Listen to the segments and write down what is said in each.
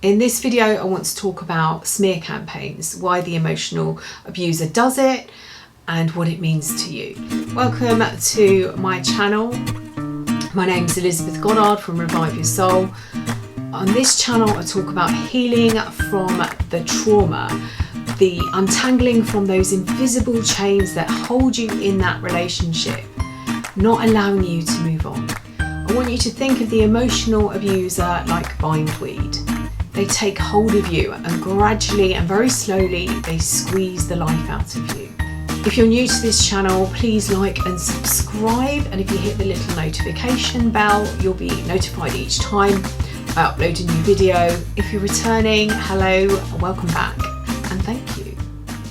In this video, I want to talk about smear campaigns, why the emotional abuser does it, and what it means to you. Welcome to my channel. My name is Elizabeth Goddard from Revive Your Soul. On this channel, I talk about healing from the trauma, the untangling from those invisible chains that hold you in that relationship, not allowing you to move on. I want you to think of the emotional abuser like bindweed. They take hold of you and gradually and very slowly they squeeze the life out of you. If you're new to this channel, please like and subscribe, and if you hit the little notification bell, you'll be notified each time I upload a new video. If you're returning, hello, welcome back, and thank you.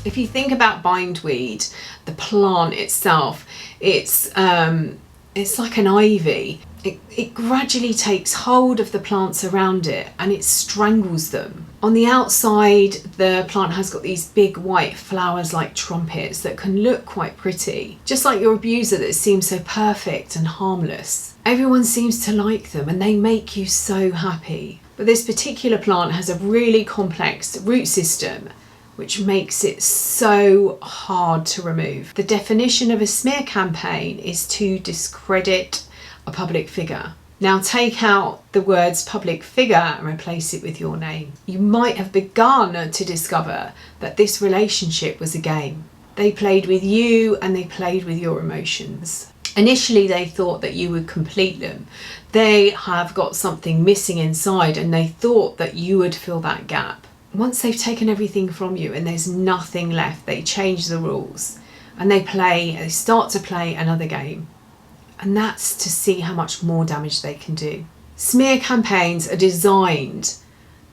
If you think about bindweed, the plant itself, it's like an ivy. It gradually takes hold of the plants around it and it strangles them. On the outside, the plant has got these big white flowers like trumpets that can look quite pretty, just like your abuser that seems so perfect and harmless. Everyone seems to like them and they make you so happy. But this particular plant has a really complex root system which makes it so hard to remove. The definition of a smear campaign is to discredit a public figure. Now take out the words public figure and replace it with your name. You might have begun to discover that this relationship was a game. They played with you and they played with your emotions. Initially they thought that you would complete them. They have got something missing inside and they thought that you would fill that gap. Once they've taken everything from you and there's nothing left, they change the rules and they start to play another game. And that's to see how much more damage they can do. Smear campaigns are designed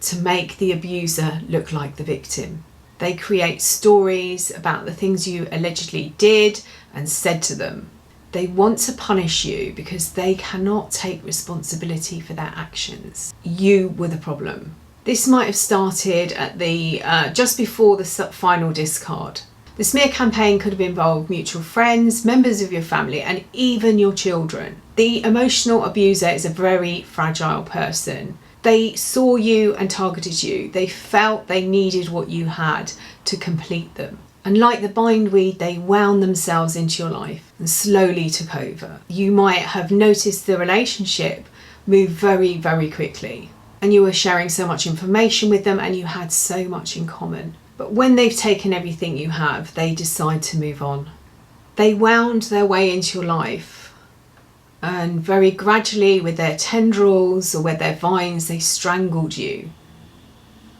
to make the abuser look like the victim. They create stories about the things you allegedly did and said to them. They want to punish you because they cannot take responsibility for their actions. You were the problem. This might have started at the just before the final discard. The smear campaign could have involved mutual friends, members of your family, and even your children. The emotional abuser is a very fragile person. They saw you and targeted you. They felt they needed what you had to complete them. And like the bindweed, they wound themselves into your life and slowly took over. You might have noticed the relationship move very, very quickly. And you were sharing so much information with them and you had so much in common. But when they've taken everything you have, they decide to move on. They wound their way into your life and very gradually with their tendrils or with their vines, they strangled you.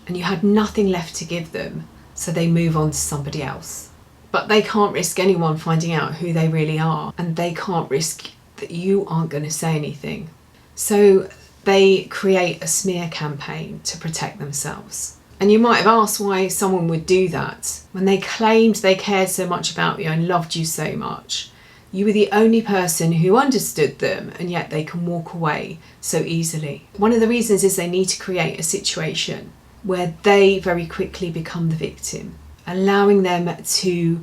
And you had nothing left to give them, so they move on to somebody else. But they can't risk anyone finding out who they really are, and they can't risk that you aren't going to say anything. So they create a smear campaign to protect themselves. And you might have asked why someone would do that. When they claimed they cared so much about you and loved you so much, you were the only person who understood them, and yet they can walk away so easily. One of the reasons is they need to create a situation where they very quickly become the victim, allowing them to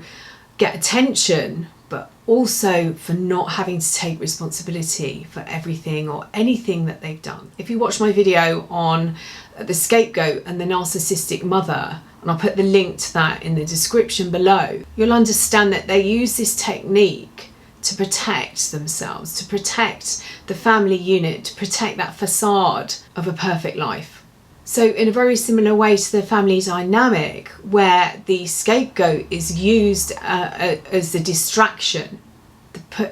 get attention, but also for not having to take responsibility for everything or anything that they've done. If you watch my video on the scapegoat and the narcissistic mother, and I'll put the link to that in the description below, you'll understand that they use this technique to protect themselves, to protect the family unit, to protect that facade of a perfect life. So in a very similar way to the family dynamic, where the scapegoat is used as the distraction,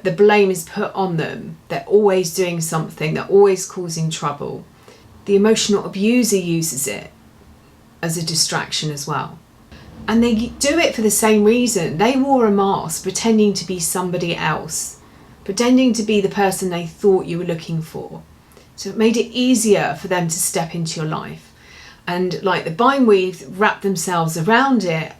the blame is put on them, they're always doing something, they're always causing trouble. The emotional abuser uses it as a distraction as well. And they do it for the same reason. They wore a mask pretending to be somebody else, pretending to be the person they thought you were looking for. So it made it easier for them to step into your life. And like the bindweed, wrap themselves around it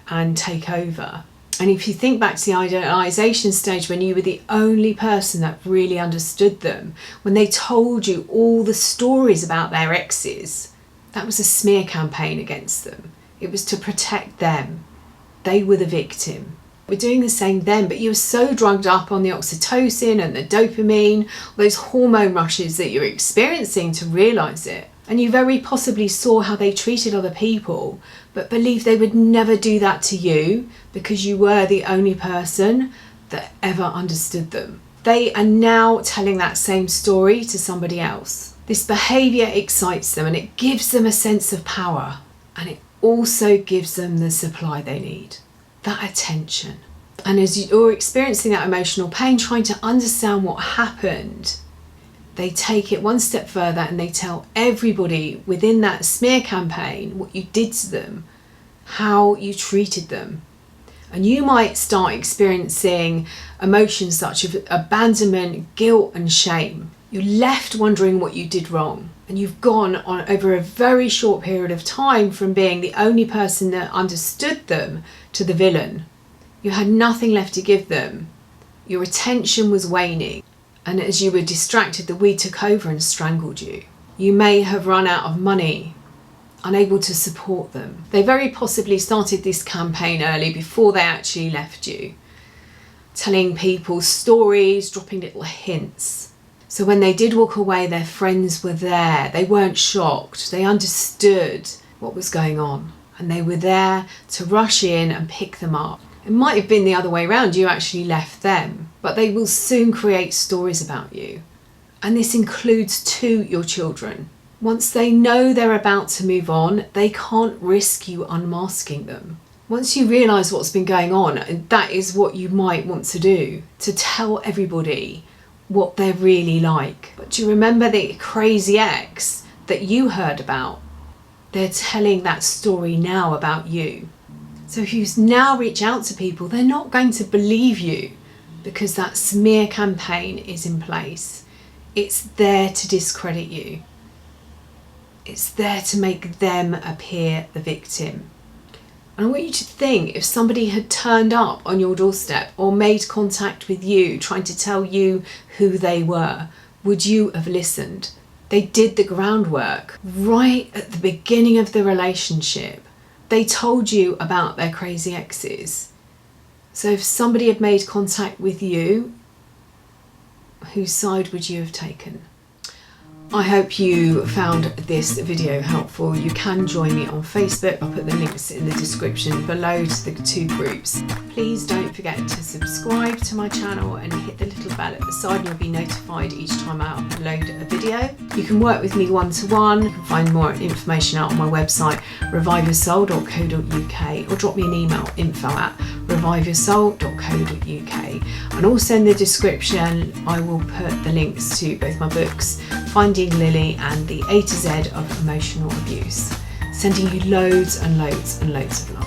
and take over. And if you think back to the idealization stage, when you were the only person that really understood them, when they told you all the stories about their exes, that was a smear campaign against them. It was to protect them. They were the victim. We're doing the same then, but you're so drugged up on the oxytocin and the dopamine, those hormone rushes that you're experiencing to realize it. And you very possibly saw how they treated other people, but believed they would never do that to you because you were the only person that ever understood them. They are now telling that same story to somebody else. This behaviour excites them and it gives them a sense of power, and it also gives them the supply they need, that attention. And as you're experiencing that emotional pain, trying to understand what happened, they take it one step further and they tell everybody within that smear campaign what you did to them, how you treated them. And you might start experiencing emotions such as abandonment, guilt and shame. You're left wondering what you did wrong. And you've gone on over a very short period of time from being the only person that understood them to the villain. You had nothing left to give them. Your attention was waning. And as you were distracted, the weed took over and strangled you. You may have run out of money, unable to support them. They very possibly started this campaign early before they actually left you, telling people stories, dropping little hints. So when they did walk away, their friends were there. They weren't shocked. They understood what was going on, and they were there to rush in and pick them up. It might have been the other way around. You actually left them, but they will soon create stories about you. And this includes to your children. Once they know they're about to move on, they can't risk you unmasking them. Once you realise what's been going on, and that is what you might want to do, to tell everybody what they're really like. But do you remember the crazy ex that you heard about? They're telling that story now about you. So if you now reach out to people, they're not going to believe you because that smear campaign is in place. It's there to discredit you. It's there to make them appear the victim. And I want you to think, if somebody had turned up on your doorstep or made contact with you, trying to tell you who they were, would you have listened? They did the groundwork right at the beginning of the relationship. They told you about their crazy exes. So if somebody had made contact with you, whose side would you have taken? I hope you found this video helpful. You can join me on Facebook. I'll put the links in the description below to the two groups. Please don't forget to subscribe to my channel and hit the little bell at the side and you'll be notified each time I upload a video. You can work with me one-to-one. You can find more information out on my website, reviveyoursoul.co.uk, or drop me an email, info@reviveyoursoul.co.uk. And also in the description, I will put the links to both my books, Finding Lily and the A to Z of Emotional Abuse. Sending you loads and loads and loads of love.